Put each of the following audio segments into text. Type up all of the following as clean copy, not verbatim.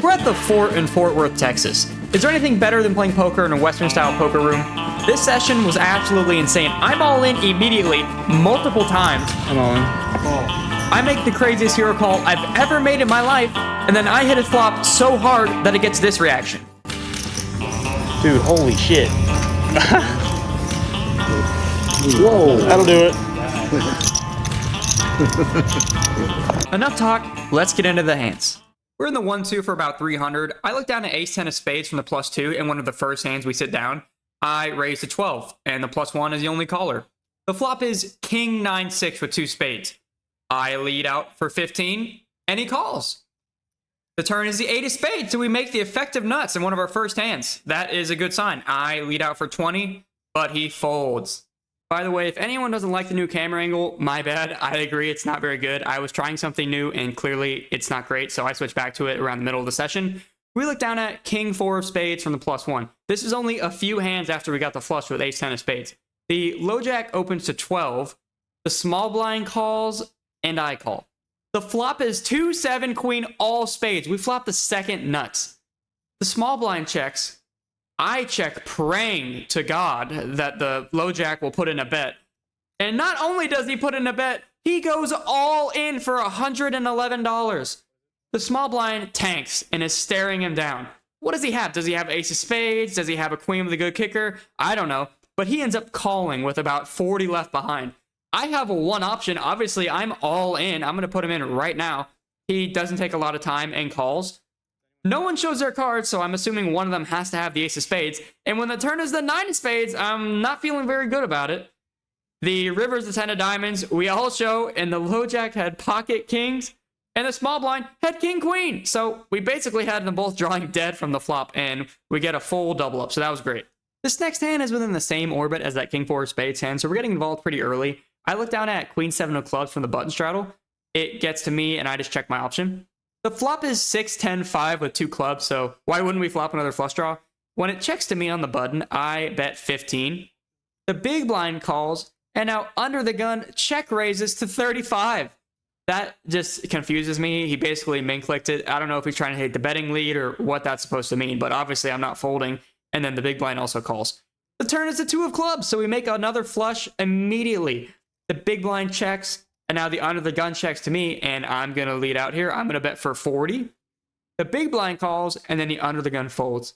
We're at the Fort in Fort Worth, Texas. Is there anything better than playing poker in a Western-style poker room? This session was absolutely insane. I'm all in immediately, multiple times. I'm all in. I make the craziest hero call I've ever made in my life, and then I hit a flop so hard that it gets this reaction. Dude, holy shit. Whoa. That'll do it. Enough talk, let's get into the hands. We're in the 1-2 for about 300. I look down at ace-10 of spades from the +2, and one of the first hands we sit down, I raise to 12, and the +1 is the only caller. The flop is king 9-6 with 2 spades. I lead out for 15, and he calls. The turn is the 8 of spades, so we make the effective nuts in one of our first hands. That is a good sign. I lead out for 20, but he folds. By the way, if anyone doesn't like the new camera angle, my bad. I agree, it's not very good. I was trying something new, and clearly it's not great, so I switched back to it around the middle of the session. We look down at king 4 of spades from the +1. This is only a few hands after we got the flush with ace-10 of spades. The low jack opens to 12. The small blind calls, and I call. The flop is 2-7 queen all spades. We flop the second nuts. The small blind checks. I check praying to God that the low jack will put in a bet. And not only does he put in a bet, he goes all in for $111. The small blind tanks and is staring him down. What does he have? Does he have ace of spades? Does he have a queen with a good kicker? I don't know. But he ends up calling with about 40 left behind. I have one option. Obviously, I'm all in. I'm going to put him in right now. He doesn't take a lot of time and calls. No one shows their cards, so I'm assuming one of them has to have the ace of spades. And when the turn is the 9 of spades, I'm not feeling very good about it. The river's the 10 of diamonds. We all show, and the low jack had pocket kings, and the small blind had king queen. So we basically had them both drawing dead from the flop, and we get a full double up. So that was great. This next hand is within the same orbit as that king 4 of spades hand, so we're getting involved pretty early. I look down at queen 7 of clubs from the button straddle. It gets to me, and I just check my option. The flop is 6-10-5 with 2 clubs, so why wouldn't we flop another flush draw? When it checks to me on the button, I bet 15. The big blind calls, and now under the gun, check raises to 35. That just confuses me. He basically min-clicked it. I don't know if he's trying to hit the betting lead or what that's supposed to mean, but obviously I'm not folding, and then the big blind also calls. The turn is the 2 of clubs, so we make another flush immediately. The big blind checks, and now the under the gun checks to me, and I'm going to lead out here. I'm going to bet for 40. The big blind calls, and then the under the gun folds.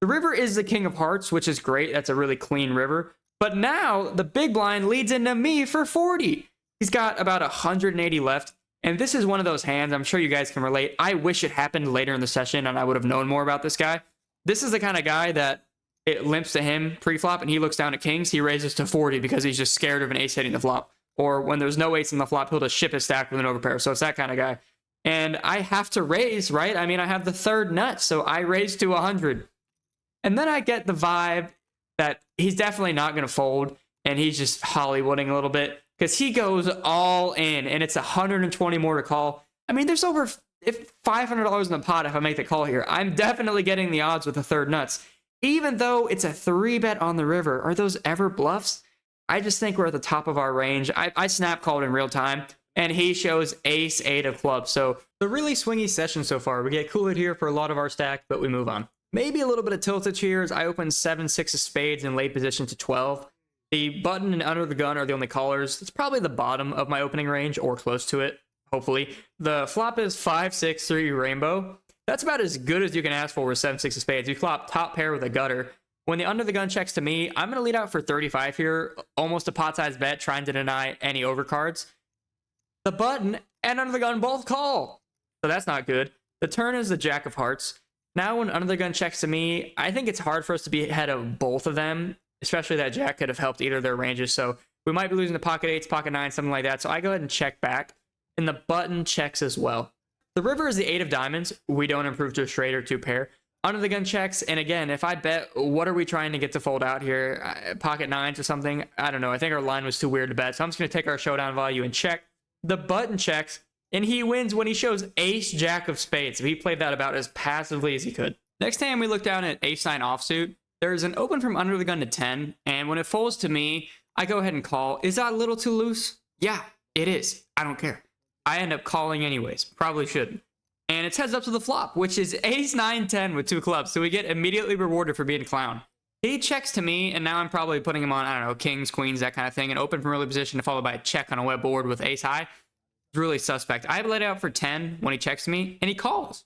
The river is the king of hearts, which is great. That's a really clean river. But now the big blind leads into me for 40. He's got about 180 left, and this is one of those hands. I'm sure you guys can relate. I wish it happened later in the session, and I would have known more about this guy. This is the kind of guy that it limps to him pre-flop, and he looks down at kings. He raises to 40 because he's just scared of an ace hitting the flop. Or when there's no ace in the flop, he'll just ship his stack with an overpair. So it's that kind of guy. And I have to raise, right? I mean, I have the third nut, so I raise to 100. And then I get the vibe that he's definitely not going to fold, and he's just Hollywooding a little bit because he goes all in, and it's 120 more to call. I mean, there's over $500 in the pot if I make the call here. I'm definitely getting the odds with the third nuts. Even though it's a 3-bet on the river, are those ever bluffs? I just think we're at the top of our range. I snap called in real time, and he shows ace-8 of clubs. So the really swingy session so far. We get cooled here for a lot of our stack, but we move on. Maybe a little bit of tiltage here as I open 7-6 of spades in late position to 12. The button and under the gun are the only callers. It's probably the bottom of my opening range or close to it, hopefully. The flop is 5-6-3 rainbow. That's about as good as you can ask for with 7-6 of spades. We flop top pair with a gutter. When the under the gun checks to me, I'm going to lead out for 35 here. Almost a pot-sized bet, trying to deny any overcards. The button and under the gun both call. So that's not good. The turn is the jack of hearts. Now when under the gun checks to me, I think it's hard for us to be ahead of both of them. Especially that jack could have helped either of their ranges. So we might be losing the pocket 8s, pocket 9s, something like that. So I go ahead and check back. And the button checks as well. The river is the 8 of diamonds. We don't improve to a straight or 2 pair. Under the gun checks, and again, if I bet, what are we trying to get to fold out here? Pocket 9s or something? I don't know. I think our line was too weird to bet, so I'm just going to take our showdown value and check. The button checks, and he wins when he shows ace-jack of spades. So he played that about as passively as he could. Next time we look down at ace-9 offsuit, there's an open from under the gun to 10, and when it folds to me, I go ahead and call. Is that a little too loose? Yeah, it is. I don't care. I end up calling anyways. Probably shouldn't. And it's heads up to the flop, which is ace 9 10 with 2 clubs. So we get immediately rewarded for being a clown. He checks to me, and now I'm probably putting him on, I don't know, kings, queens, that kind of thing, and open from early position followed by a check on a web board with ace high. It's really suspect. I laid it out for 10 when he checks to me, and he calls.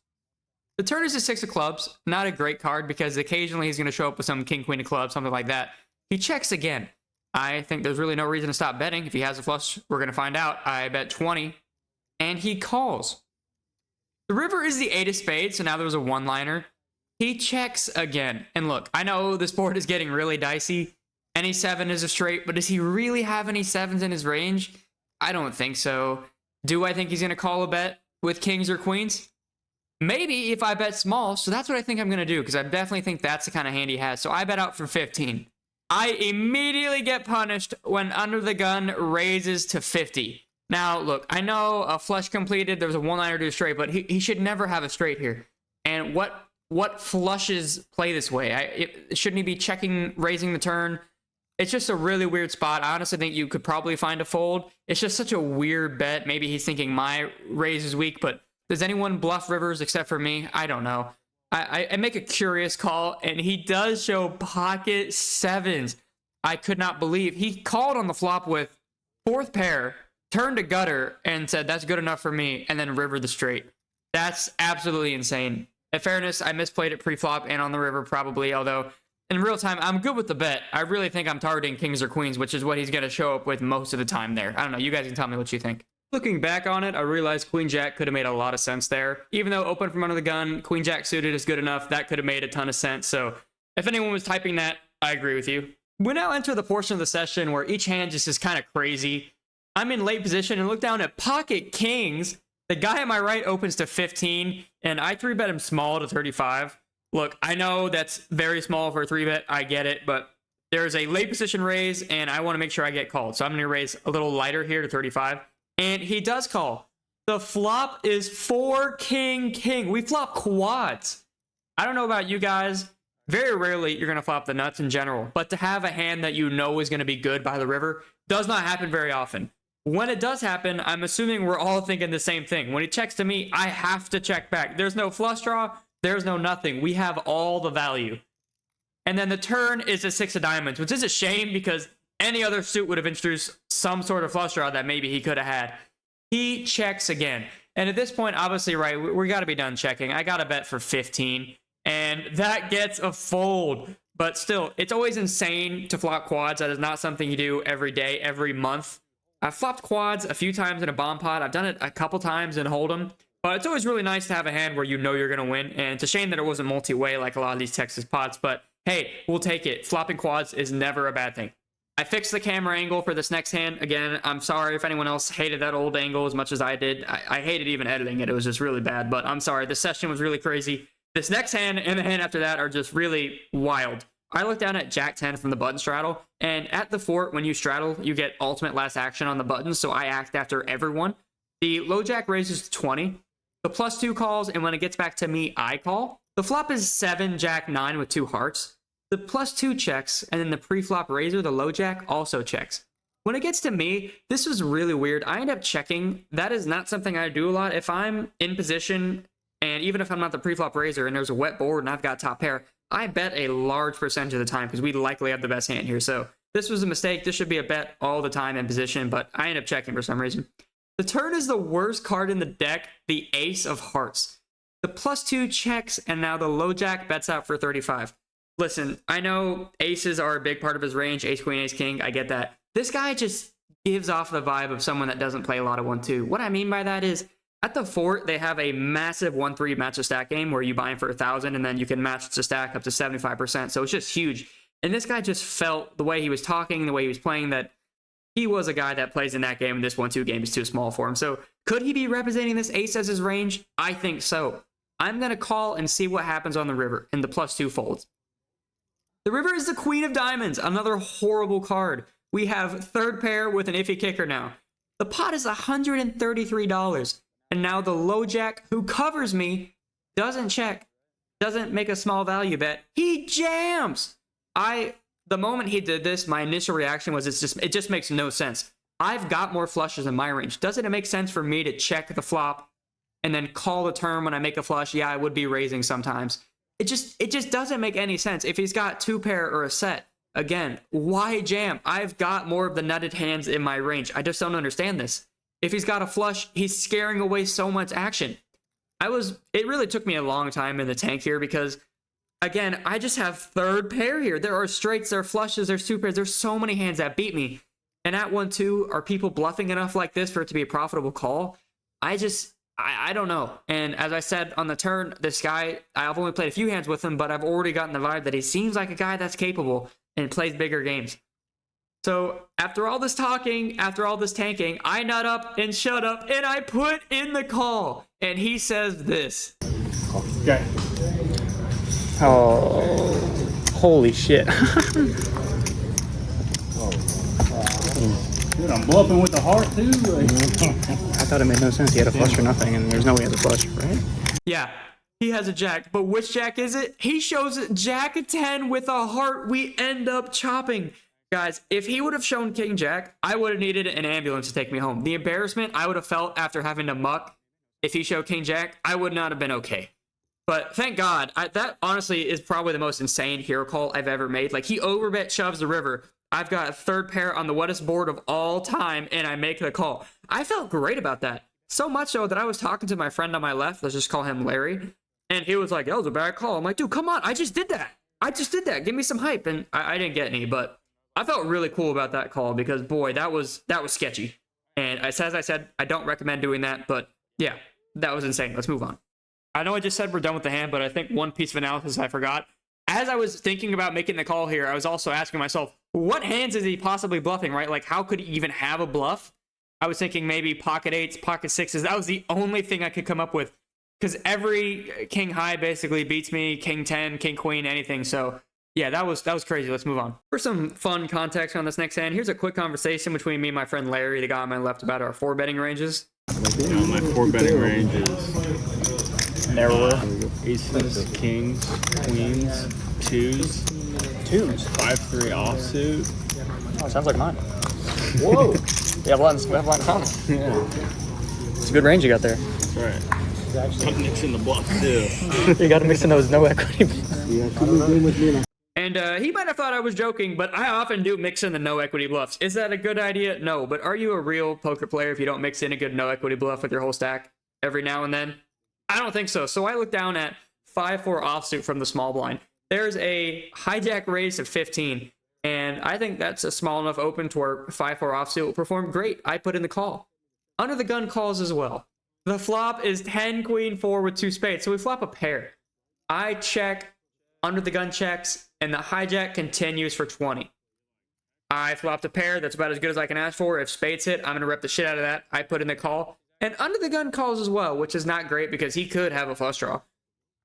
The turn is a 6 of clubs. Not a great card because occasionally he's going to show up with some king, queen of clubs, something like that. He checks again. I think there's really no reason to stop betting. If he has a flush, we're going to find out. I bet 20, and he calls. The river is the 8 of spades, so now there's a one-liner. He checks again. And look, I know this board is getting really dicey. Any 7 is a straight, but does he really have any 7s in his range? I don't think so. Do I think he's going to call a bet with kings or queens? Maybe if I bet small, so that's what I think I'm going to do, because I definitely think that's the kind of hand he has. So I bet out for 15. I immediately get punished when under the gun raises to 50. Now, look, I know a flush completed, there's a one-liner to a straight, but he should never have a straight here. And what flushes play this way? Shouldn't he be checking, raising the turn? It's just a really weird spot. I honestly think you could probably find a fold. It's just such a weird bet. Maybe he's thinking my raise is weak, but does anyone bluff rivers except for me? I don't know. I make a curious call, and he does show pocket 7s. I could not believe. He called on the flop with 4th pair, turned to gutter, and said, that's good enough for me, and then river the straight. That's absolutely insane. In fairness, I misplayed it pre-flop and on the river probably, although in real time, I'm good with the bet. I really think I'm targeting kings or queens, which is what he's going to show up with most of the time there. I don't know. You guys can tell me what you think. Looking back on it, I realized queen jack could have made a lot of sense there. Even though open from under the gun, queen jack suited is good enough. That could have made a ton of sense. So if anyone was typing that, I agree with you. We now enter the portion of the session where each hand just is kind of crazy. I'm in late position and look down at pocket kings. The guy at my right opens to 15, and I 3-bet him small to 35. Look, I know that's very small for a 3-bet. I get it, but there's a late position raise, and I want to make sure I get called. So I'm going to raise a little lighter here to 35, and he does call. The flop is 4 king, king. We flop quads. I don't know about you guys. Very rarely you're going to flop the nuts in general, but to have a hand that you know is going to be good by the river does not happen very often. When it does happen, I'm assuming we're all thinking the same thing. When he checks to me, I have to check back. There's no flush draw. There's no nothing. We have all the value. And then the turn is a 6 of diamonds, which is a shame because any other suit would have introduced some sort of flush draw that maybe he could have had. He checks again. And at this point, obviously, right, we got to be done checking. I got to bet for 15. And that gets a fold. But still, it's always insane to flop quads. That is not something you do every day, every month. I've flopped quads a few times in a bomb pot. I've done it a couple times in Hold'em. But it's always really nice to have a hand where you know you're going to win. And it's a shame that it wasn't multi-way like a lot of these Texas pots. But hey, we'll take it. Flopping quads is never a bad thing. I fixed the camera angle for this next hand. Again, I'm sorry if anyone else hated that old angle as much as I did. I hated even editing it. It was just really bad. But I'm sorry. This session was really crazy. This next hand and the hand after that are just really wild. I look down at Jack 10 from the button straddle, and at the fort, when you straddle, you get ultimate last action on the buttons, so I act after everyone. The low Jack raises to 20. The +2 calls, and when it gets back to me, I call. The flop is 7 Jack 9 with 2 hearts. The +2 checks, and then the pre-flop raiser, the low Jack, also checks. When it gets to me, this was really weird. I end up checking. That is not something I do a lot. If I'm in position, and even if I'm not the pre-flop raiser and there's a wet board and I've got top pair, I bet a large percentage of the time because we likely have the best hand here. So this was a mistake. This should be a bet all the time in position, but I end up checking for some reason. The turn is the worst card in the deck, the ace of hearts. The +2 checks, and now the low Jack bets out for 35. Listen, I know aces are a big part of his range, ace, queen, ace, king. I get that. This guy just gives off the vibe of someone that doesn't play a lot of 1-2. What I mean by that is, at the fort, they have a massive 1-3 match to stack game where you buy him for 1,000 and then you can match to stack up to 75%. So it's just huge. And this guy just felt the way he was talking, the way he was playing, that he was a guy that plays in that game and this 1-2 game is too small for him. So could he be representing this ace as his range? I think so. I'm going to call and see what happens on the river, and the +2 folds. The river is the queen of diamonds, another horrible card. We have third pair with an iffy kicker now. The pot is $133. And now the low Jack, who covers me, doesn't check, doesn't make a small value bet. He jams. The moment he did this, my initial reaction was it just makes no sense. I've got more flushes in my range. Doesn't it make sense for me to check the flop and then call the turn when I make a flush. Yeah, I would be raising sometimes. It just doesn't make any sense. If he's got 2-pair or a set, again, why jam? I've got more of the nutted hands in my range. I just don't understand this. If he's got a flush, he's scaring away so much action. It really took me a long time in the tank here because, again, I just have 3rd pair here. There are straights, there are flushes, there's 2 pairs. There's so many hands that beat me. And at 1-2, are people bluffing enough like this for it to be a profitable call? I don't know. And as I said on the turn, this guy, I've only played a few hands with him, but I've already gotten the vibe that he seems like a guy that's capable and plays bigger games. So after all this talking, after all this tanking, I nut up and shut up and I put in the call. And he says this. Okay. Oh, holy shit. Dude, I'm bluffing with the heart too. I thought it made no sense. He had a flush or nothing, and there's no way he has a flush, right? Yeah, he has a jack, but which jack is it? He shows jack of 10 with a heart. We end up chopping. Guys, if he would have shown king jack, I would have needed an ambulance to take me home. The embarrassment I would have felt after having to muck if he showed king jack, I would not have been okay. But thank God, that honestly is probably the most insane hero call I've ever made. Like, he overbet shoves the river. I've got a 3rd pair on the wettest board of all time, and I make the call. I felt great about that. So much so that I was talking to my friend on my left, let's just call him Larry, and he was like, that was a bad call. I'm like, dude, come on, I just did that. Give me some hype. And I didn't get any, but I felt really cool about that call because, boy, that was sketchy. And as I said, I don't recommend doing that, but yeah, that was insane. Let's move on. I know I just said we're done with the hand, but I think one piece of analysis I forgot. As I was thinking about making the call here, I was also asking myself, what hands is he possibly bluffing, right? Like, how could he even have a bluff? I was thinking maybe pocket 8s, pocket 6s. That was the only thing I could come up with because every king high basically beats me, king 10, king queen, anything. So yeah, that was crazy. Let's move on. For some fun context on this next hand, here's a quick conversation between me and my friend Larry, the guy on my left, about our 4-betting ranges. My 4-betting range is Narrower. aces, kings, queens, 2s, 5-3 offsuit. Oh, sounds like mine. Whoa. we have a lot in common. Yeah, It's a good range you got there. that's right. I'm mixing the bluff too. You got to mix in those no equity. And he might have thought I was joking, but I often do mix in the no equity bluffs. Is that a good idea? No, but are you a real poker player if you don't mix in a good no equity bluff with your whole stack every now and then? I don't think so. So I look down at 5-4 offsuit from the small blind. There's a hijack raise of 15, and I think that's a small enough open to where 5-4 offsuit will perform great. I put in the call. Under the gun calls as well. The flop is 10 queen 4 with 2 spades, so we flop a pair. I check, under the gun checks, and the hijack continues for 20. I flopped a pair. That's about as good as I can ask for. If spades hit, I'm going to rip the shit out of that. I put in the call. And under the gun calls as well, which is not great because he could have a flush draw.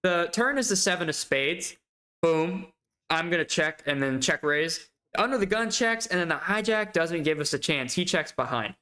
The turn is the 7 of spades. Boom. I'm going to check and then check raise. Under the gun checks, and then the hijack doesn't give us a chance. He checks behind.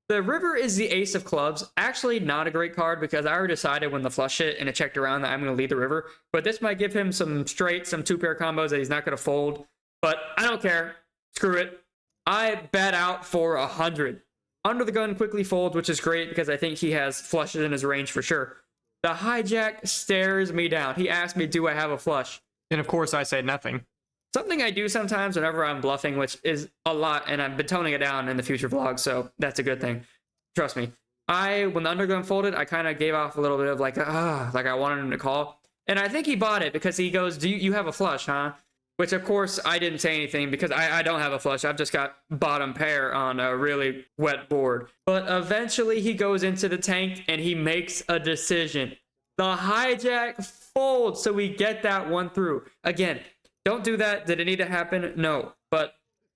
The river is the ace of clubs. Actually, not a great card because I already decided when the flush hit and it checked around that I'm going to lead the river. But this might give him some straight, some 2-pair combos that he's not going to fold. But I don't care. Screw it. I bet out for 100. Under the gun quickly folds, which is great because I think he has flushes in his range for sure. The hijack stares me down. He asked me, do I have a flush? And of course I say nothing. Something I do sometimes whenever I'm bluffing, which is a lot, and I've been toning it down in the future vlogs, so that's a good thing. Trust me. When the undergun folded, I kind of gave off a little bit of like I wanted him to call. And I think he bought it because he goes, do you have a flush, huh? Which, of course, I didn't say anything because I don't have a flush. I've just got bottom pair on a really wet board. But eventually he goes into the tank and he makes a decision. The hijack folds, so we get that one through. Again, don't do that. Did it need to happen? No. But,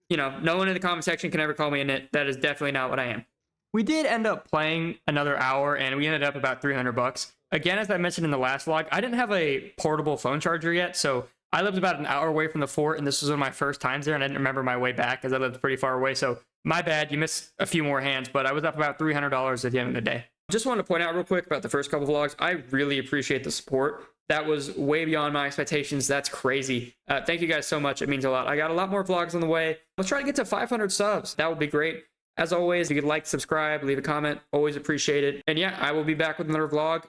you know, no one in the comment section can ever call me a nit. That is definitely not what I am. We did end up playing another hour, and we ended up about $300. Again, as I mentioned in the last vlog, I didn't have a portable phone charger yet, so I lived about an hour away from the fort, and this was one of my first times there, and I didn't remember my way back because I lived pretty far away. So my bad, you missed a few more hands, but I was up about $300 at the end of the day. Just wanted to point out real quick about the first couple vlogs. I really appreciate the support. That was way beyond my expectations. That's crazy. Thank you guys so much. It means a lot. I got a lot more vlogs on the way. Let's try to get to 500 subs. That would be great. As always, if you could like, subscribe, leave a comment, always appreciate it. And yeah, I will be back with another vlog